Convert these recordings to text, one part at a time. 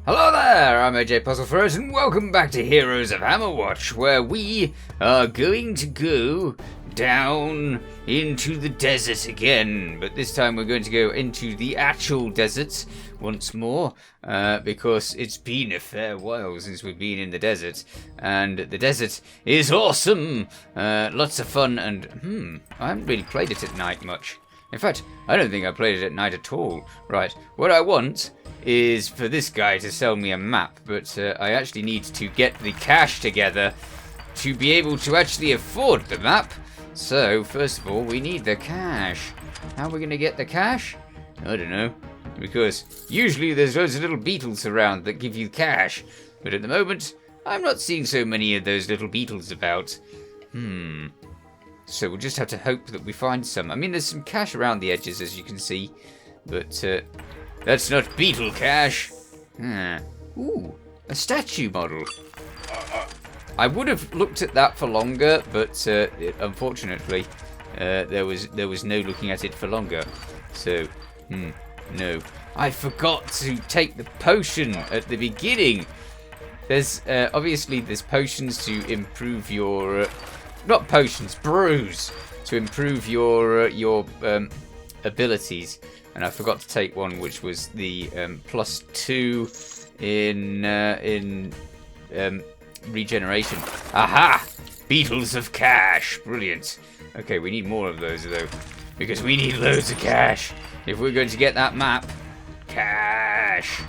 Hello there, I'm AJ PuzzleFerret, and welcome back to Heroes of Hammerwatch, where we are going to go down into the desert again. But this time we're going to go into the actual desert once more, because it's been a fair while since we've been in the desert, and the desert is awesome! Lots of fun, and I haven't really played it at night much. In fact, I don't think I played it at night at all. Right, what I want is for this guy to sell me a map, but I actually need to get the cash together to be able to actually afford the map. So, first of all, we need the cash. How are we going to get the cash? I don't know, because usually there's loads of little beetles around that give you cash, but at the moment, I'm not seeing so many of those little beetles about. So we'll just have to hope that we find some. I mean, there's some cash around the edges, as you can see, but that's not beetle cash. Ooh, a statue model. I would have looked at that for longer, but unfortunately, there was no looking at it for longer. So, no. I forgot to take the potion at the beginning. There's obviously there's potions to improve your not potions, brews to improve your abilities. And I forgot to take one, which was the +2 in regeneration. Aha! Beetles of cash. Brilliant. Okay, we need more of those, though, because we need loads of cash if we're going to get that map. Cash.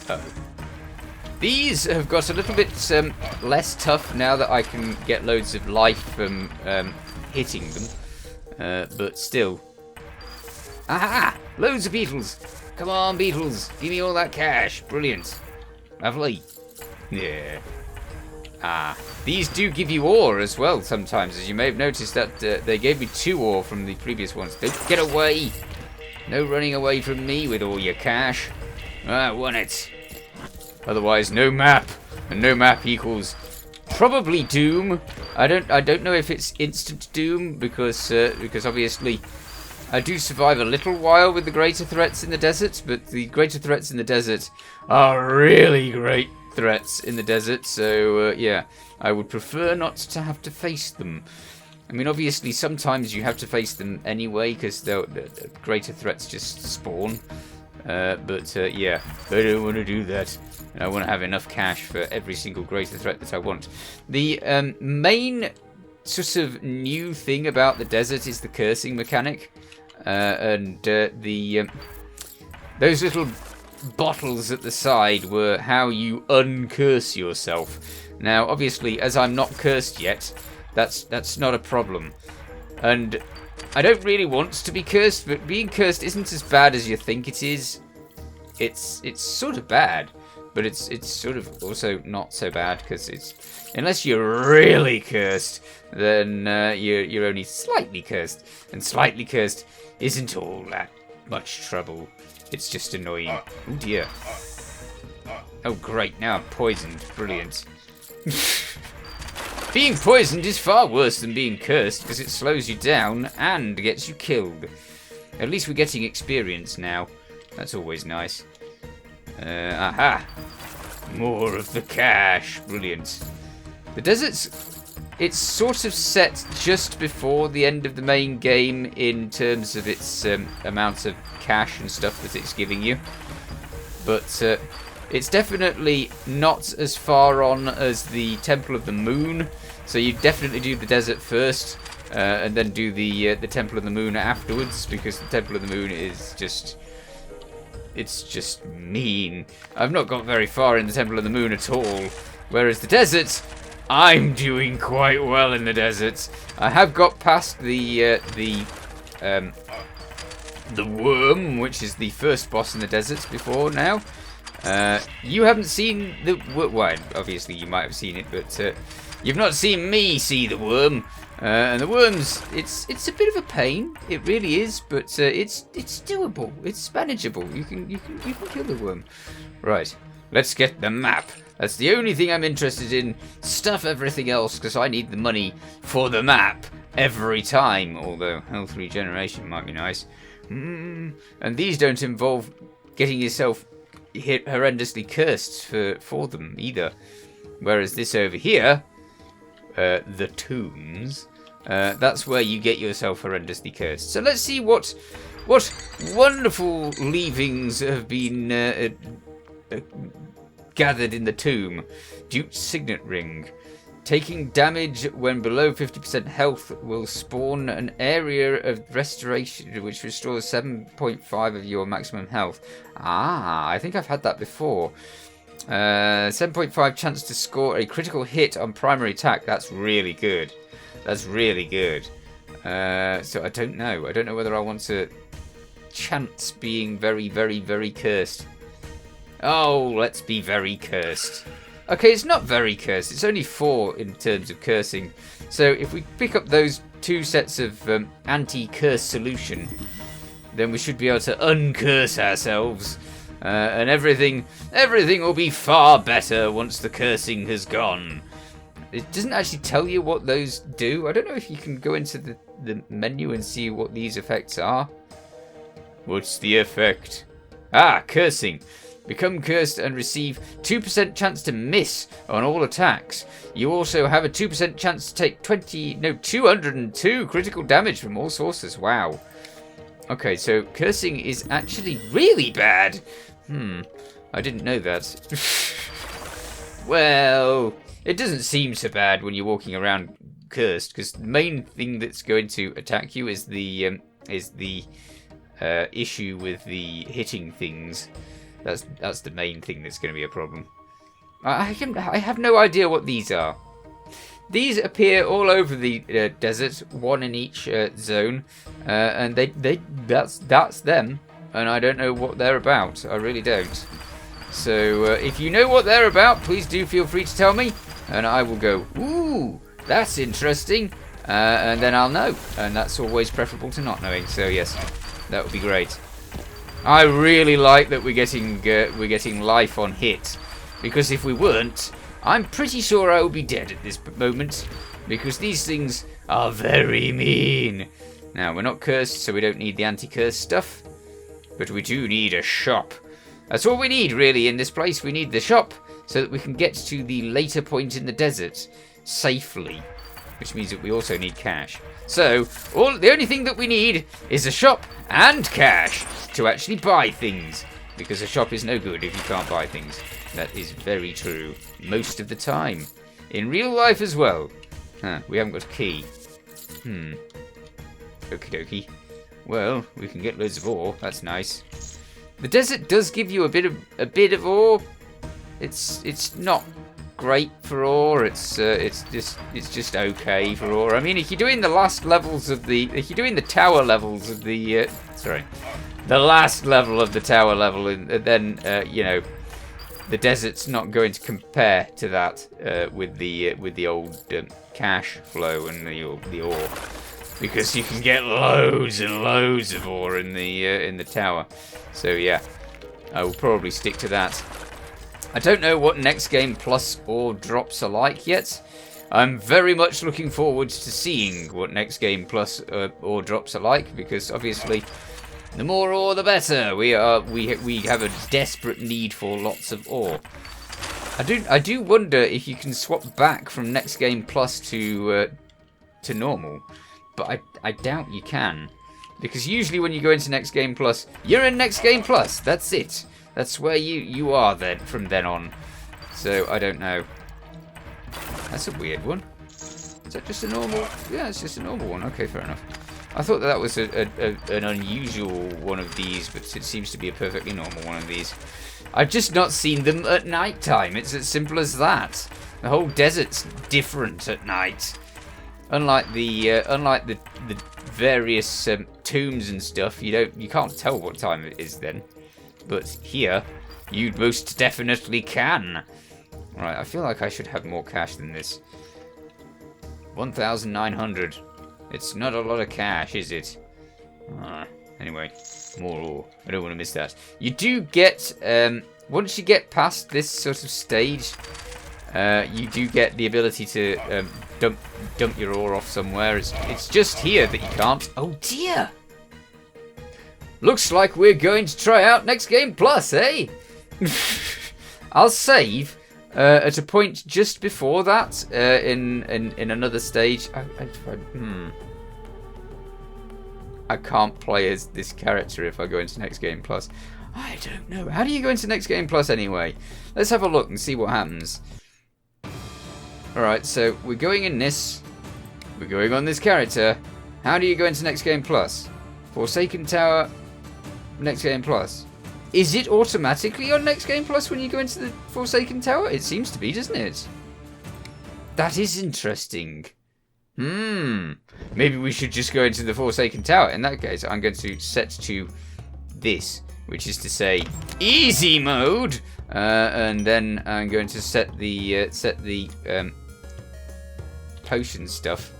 Uh-oh. These have got a little bit less tough now that I can get loads of life from hitting them. But still. Aha! Loads of beetles! Come on, beetles! Give me all that cash! Brilliant. Lovely. Yeah. These do give you ore as well sometimes, as you may have noticed that they gave me 2 ore from the previous ones. Don't get away! No running away from me with all your cash. I want it. Otherwise, no map, and no map equals probably doom. I don't know if it's instant doom because obviously I do survive a little while with the greater threats in the desert, but the greater threats in the desert are really great threats in the desert. So yeah, I would prefer not to have to face them. I mean, obviously, sometimes you have to face them anyway because the greater threats just spawn. But yeah, I don't want to do that. And I want to have enough cash for every single greater threat that I want. The main sort of new thing about the desert is the cursing mechanic. And those little bottles at the side were how you uncurse yourself. Now, obviously, as I'm not cursed yet, that's not a problem. And I don't really want to be cursed, but being cursed isn't as bad as you think it is. It's sort of bad, but it's sort of also not so bad because it's unless you're really cursed, then you're only slightly cursed, and slightly cursed isn't all that much trouble. It's just annoying. Oh dear. Oh great! Now I'm poisoned. Brilliant. Being poisoned is far worse than being cursed because it slows you down and gets you killed. At least we're getting experience now. That's always nice. Aha! More of the cash. Brilliant. The desert's... It's sort of set just before the end of the main game in terms of its amount of cash and stuff that it's giving you. But it's definitely not as far on as the Temple of the Moon. So you definitely do the desert first, and then do the Temple of the Moon afterwards, because the Temple of the Moon is just... It's just mean. I've not got very far in the Temple of the Moon at all. Whereas the desert, I'm doing quite well in the desert. I have got past the worm, which is the first boss in the desert before now. You haven't seen the... Well, obviously you might have seen it, but you've not seen me see the worm. And the worms, it's a bit of a pain. It really is, but it's doable. It's manageable. You can kill the worm. Right, let's get the map. That's the only thing I'm interested in. Stuff everything else because I need the money for the map every time. Although health regeneration might be nice. And these don't involve getting yourself horrendously cursed for them either. Whereas this over here, the tombs, that's where you get yourself horrendously cursed. So let's see what wonderful leavings have been gathered in the tomb. Duke's signet ring. Taking damage when below 50% health will spawn an area of restoration which restores 7.5 of your maximum health. Ah, I think I've had that before. 7.5 chance to score a critical hit on primary attack. That's really good. That's really good. So I don't know. I don't know whether I want to chance being very, very, very cursed. Oh, let's be very cursed. Okay, it's not very cursed. It's only 4 in terms of cursing. So if we pick up those 2 sets of anti-curse solution, then we should be able to uncurse ourselves. And everything will be far better once the cursing has gone. It doesn't actually tell you what those do. I don't know if you can go into the menu and see what these effects are. What's the effect? Ah, cursing. Become cursed and receive 2% chance to miss on all attacks. You also have a 2% chance to take 202 critical damage from all sources. Wow. Okay, so cursing is actually really bad. I didn't know that. Well, it doesn't seem so bad when you're walking around cursed, because the main thing that's going to attack you is the issue with the hitting things. That's the main thing that's going to be a problem. I have no idea what these are. These appear all over the desert, 1 in each zone, and that's them. And I don't know what they're about. I really don't. So if you know what they're about, please do feel free to tell me, and I will go, ooh, that's interesting, and then I'll know. And that's always preferable to not knowing. So yes, that would be great. I really like that we're getting life on hit, because if we weren't, I'm pretty sure I would be dead at this moment, because these things are very mean. Now, we're not cursed, so we don't need the anti-curse stuff, but we do need a shop. That's all we need, really, in this place. We need the shop so that we can get to the later point in the desert safely, which means that we also need cash. So, the only thing that we need is a shop and cash to actually buy things, because a shop is no good if you can't buy things. That is very true most of the time. In real life as well. We haven't got a key. Okie dokie. Well, we can get loads of ore. That's nice. The desert does give you a bit of ore. It's not great for ore. It's just okay for ore. I mean, if you're doing the last levels of the, if you're doing the tower levels of the, the last level of the tower level, then you know, the desert's not going to compare to that with the old cash flow and the ore, because you can get loads and loads of ore in the tower. So yeah, I will probably stick to that. I don't know what Next Game Plus ore drops are like yet. I'm very much looking forward to seeing what Next Game Plus ore drops are like, because obviously the more ore the better. We have a desperate need for lots of ore. I do wonder if you can swap back from Next Game Plus to normal, but I doubt you can, because usually when you go into Next Game Plus, you're in Next Game Plus. That's it. That's where you are then from then on. So I don't know. That's a weird one. Is that just a normal? Yeah, it's just a normal one. Okay, fair enough. I thought that was an unusual one of these, but it seems to be a perfectly normal one of these. I've just not seen them at night time. It's as simple as that. The whole desert's different at night. Unlike the various tombs and stuff, you can't tell what time it is then. But here, you most definitely can. Right, I feel like I should have more cash than this. 1,900. It's not a lot of cash, is it? Anyway, more ore. I don't want to miss that. You do get, once you get past this sort of stage, you do get the ability to dump your ore off somewhere. It's just here that you can't. Oh dear! Looks like we're going to try out Next Game Plus, eh? I'll save at a point just before that in another stage. I can't play as this character if I go into Next Game Plus. I don't know. How do you go into Next Game Plus anyway? Let's have a look and see what happens. Alright, so we're going in this. We're going on this character. How do you go into Next Game Plus? Forsaken Tower, Next Game Plus. Is it automatically on Next Game Plus when you go into the Forsaken Tower? It seems to be, doesn't it? That is interesting. Maybe we should just go into the Forsaken Tower. In that case, I'm going to set to this, which is to say easy mode, and then I'm going to set the potion stuff.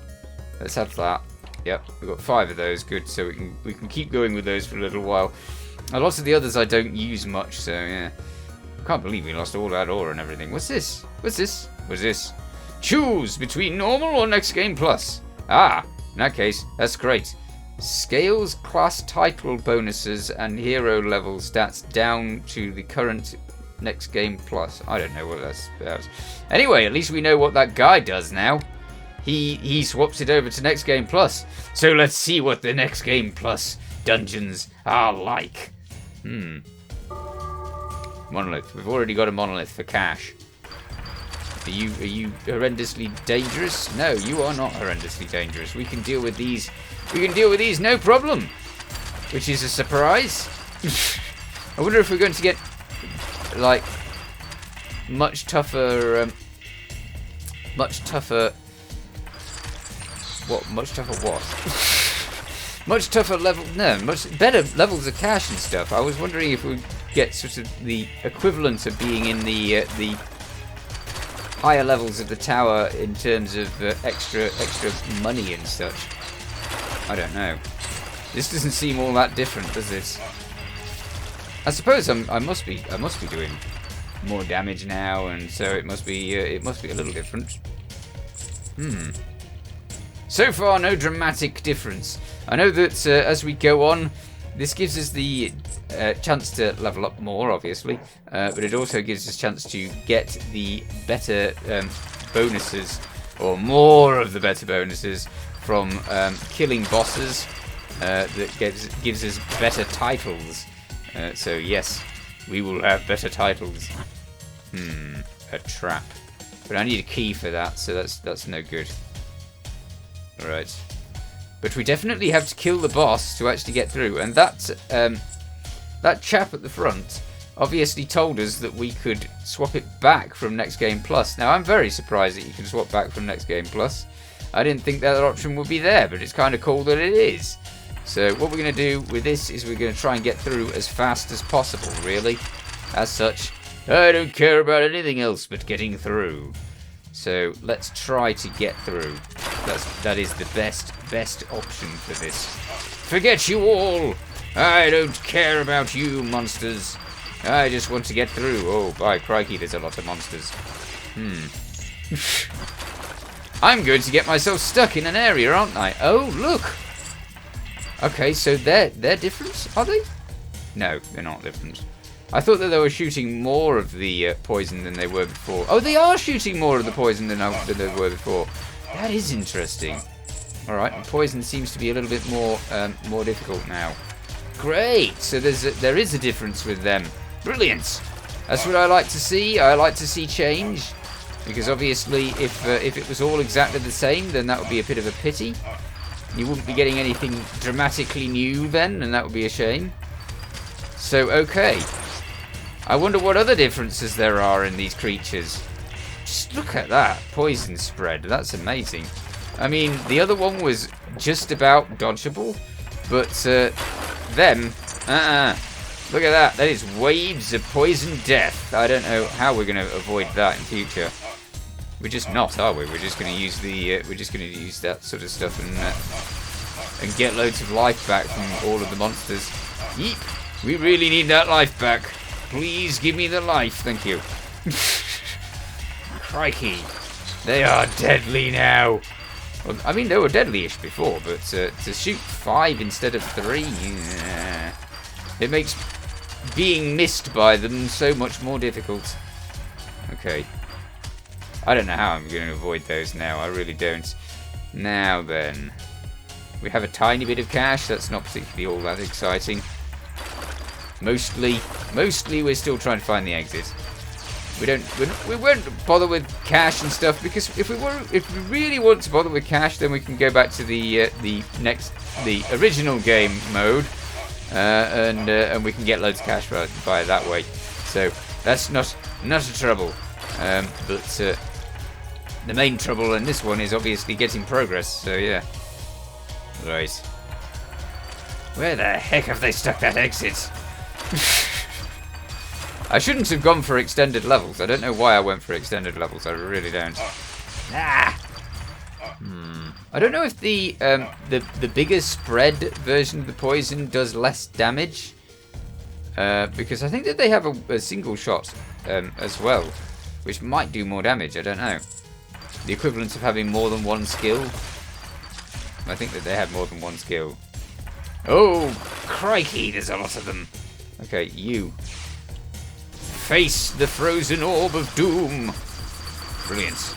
Let's have that. Yep, we've got 5 of those. Good, so we can keep going with those for a little while. A lot of the others I don't use much, so yeah. I can't believe we lost all that ore and everything. What's this? What's this? What's this? Choose between normal or Next Game Plus. Ah, in that case, that's great. Scales class title bonuses and hero level stats down to the current Next Game Plus. I don't know what that's about. Anyway, at least we know what that guy does now. He swaps it over to Next Game Plus. So let's see what the Next Game Plus dungeons are like. Monolith. We've already got a monolith for cash. Are you horrendously dangerous? No, you are not horrendously dangerous. We can deal with these. We can deal with these no problem. Which is a surprise. I wonder if we're going to get like much tougher what? Much tougher what? Much tougher level. No, much better levels of cash and stuff. I was wondering if we'd get sort of the equivalent of being in the higher levels of the tower in terms of extra money and such. I don't know. This doesn't seem all that different, does it? I suppose I must be doing more damage now, and so it must be a little different. So far, no dramatic difference. I know that as we go on, this gives us the chance to level up more, obviously, but it also gives us a chance to get the better bonuses, or more of the better bonuses, from killing bosses that gives us better titles. So yes, we will have better titles. A trap. But I need a key for that, so that's no good. Alright. But we definitely have to kill the boss to actually get through. And that chap at the front obviously told us that we could swap it back from Next Game Plus. Now, I'm very surprised that you can swap back from Next Game Plus. I didn't think that option would be there, but it's kind of cool that it is. So what we're going to do with this is we're going to try and get through as fast as possible, really. As such, I don't care about anything else but getting through. So let's try to get through. That is the best option for this. Forget you all! I don't care about you, monsters. I just want to get through. Oh, by crikey, there's a lot of monsters. I'm going to get myself stuck in an area, aren't I? Oh, look! Okay, so they're different, are they? No, they're not different. I thought that they were shooting more of the poison than they were before. Oh, they are shooting more of the poison than they were before. That is interesting. Alright, poison seems to be a little bit more difficult now. Great! So there is a difference with them. Brilliant! That's what I like to see. I like to see change. Because obviously, if it was all exactly the same, then that would be a bit of a pity. You wouldn't be getting anything dramatically new then, and that would be a shame. So, okay. I wonder what other differences there are in these creatures. Just look at that poison spread. That's amazing. I mean, the other one was just about dodgeable, but them, look at that. That is waves of poison death. I don't know how we're going to avoid that in future. We're just not, are we? We're just going to use that sort of stuff and get loads of life back from all of the monsters. Yeep. We really need that life back. Please give me the life, thank you. Crikey. They are deadly now. Well, I mean, they were deadly-ish before, but to shoot 5 instead of 3, it makes being missed by them so much more difficult. Okay. I don't know how I'm going to avoid those now. I really don't. Now then. We have a tiny bit of cash. That's not particularly all that exciting. Mostly we're still trying to find the exit. We won't bother with cash and stuff, because if we really want to bother with cash, then we can go back to the original game mode, and we can get loads of cash by that way. So that's not a trouble. But the main trouble in this one is obviously getting progress. So yeah. Right. Where the heck have they stuck that exit? I shouldn't have gone for extended levels. I don't know why I went for extended levels. I really don't. Ah. I don't know if the bigger spread version of the poison does less damage, because I think that they have a single shot as well, which might do more damage. I don't know. The equivalent of having more than one skill. I think that they have more than one skill. Oh, crikey! There's a lot of them. Okay, you. Face the frozen orb of doom. Brilliant.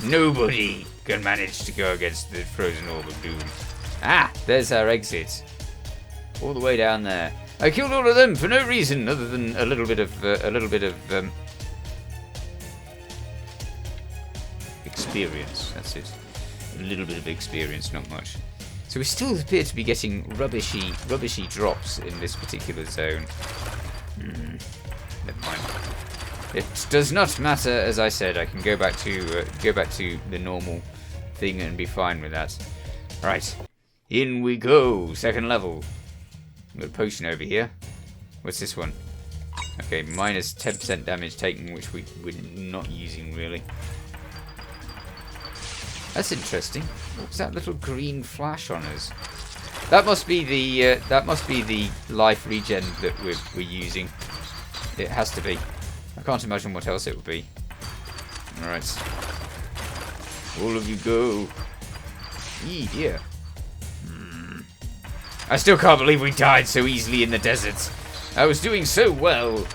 Nobody can manage to go against the frozen orb of doom. Ah, there's our exit. All the way down there. I killed all of them for no reason other than a little bit of experience. That's it. A little bit of experience, not much. So we still appear to be getting rubbishy drops in this particular zone. Never mind. It does not matter, as I said. I can go back to the normal thing and be fine with that. Right, in we go. Second level. Got a potion over here. What's this one? Okay, minus 10% damage taken, which we're not using really. That's interesting. What was that little green flash on us? That must be the life regen that we're using. It has to be. I can't imagine what else it would be. All right, all of you go. Eee, dear. I still can't believe we died so easily in the desert. I was doing so well.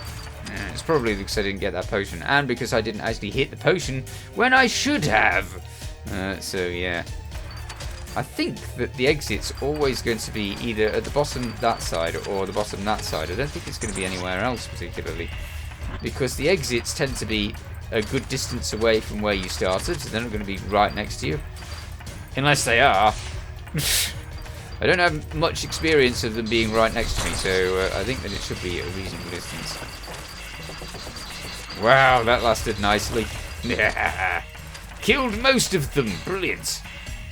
It's probably because I didn't get that potion, and because I didn't actually hit the potion when I should have. So yeah, I think that the exit's always going to be either at the bottom that side or the bottom that side. I don't think it's going to be anywhere else particularly, because the exits tend to be a good distance away from where you started, so they're not going to be right next to you, unless they are. I don't have much experience of them being right next to me, so I think that it should be a reasonable distance. Wow, that lasted nicely. Killed most of them. Brilliant.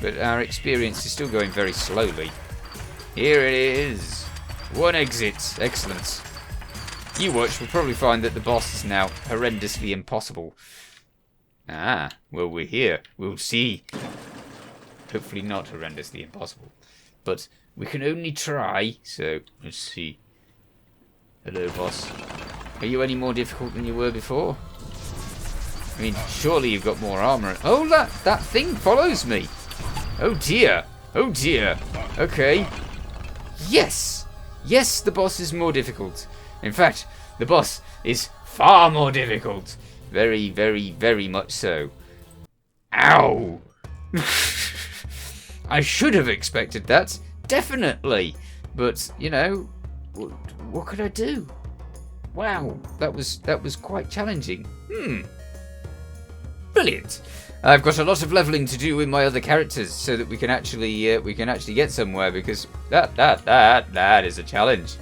But our experience is still going very slowly. Here it is. One exit. Excellent. You watch, we'll probably find that the boss is now horrendously impossible. Ah, well, we're here. We'll see. Hopefully not horrendously impossible. But we can only try. So, let's see. Hello, boss. Are you any more difficult than you were before? I mean, surely you've got more armor. Oh, that thing follows me. Oh dear. Oh dear. Okay. Yes. Yes, the boss is more difficult. In fact, the boss is far more difficult. Very, very, very much so. Ow. I should have expected that. Definitely. But, you know, what could I do? Wow. That was quite challenging. Brilliant. I've got a lot of leveling to do with my other characters so that we can actually get somewhere, because that is a challenge.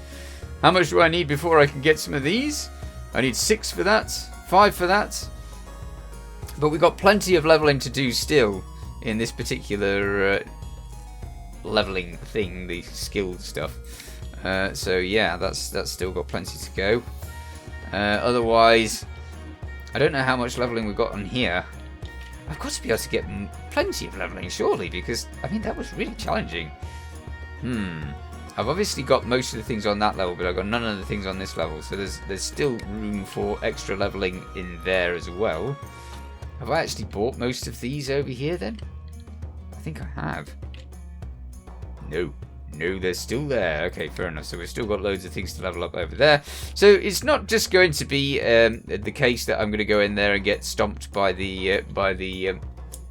How much do I need before I can get some of these? I need 6 for that, 5 for that. But we've got plenty of leveling to do still in this particular leveling thing, the skill stuff. So yeah, that's still got plenty to go. Otherwise, I don't know how much leveling we've got on here. I've got to be able to get plenty of leveling, surely, because, I mean, that was really challenging. I've obviously got most of the things on that level, but I've got none of the things on this level, so there's still room for extra leveling in there as well. Have I actually bought most of these over here, then? I think I have. No. No, they're still there. Okay, fair enough. So we've still got loads of things to level up over there. So it's not just going to be the case that I'm going to go in there and get stomped by the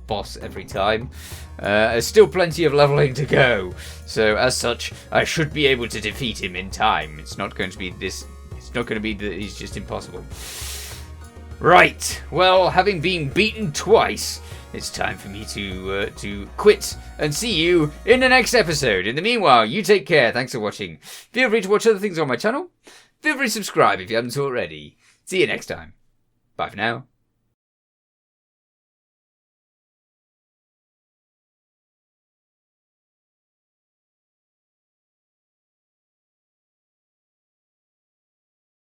boss every time. There's still plenty of leveling to go. So as such, I should be able to defeat him in time. It's not going to be this. It's not going to be that he's just impossible. Right. Well, having been beaten twice, it's time for me to quit and see you in the next episode. In the meanwhile, you take care. Thanks for watching. Feel free to watch other things on my channel. Feel free to subscribe if you haven't already. See you next time. Bye for now.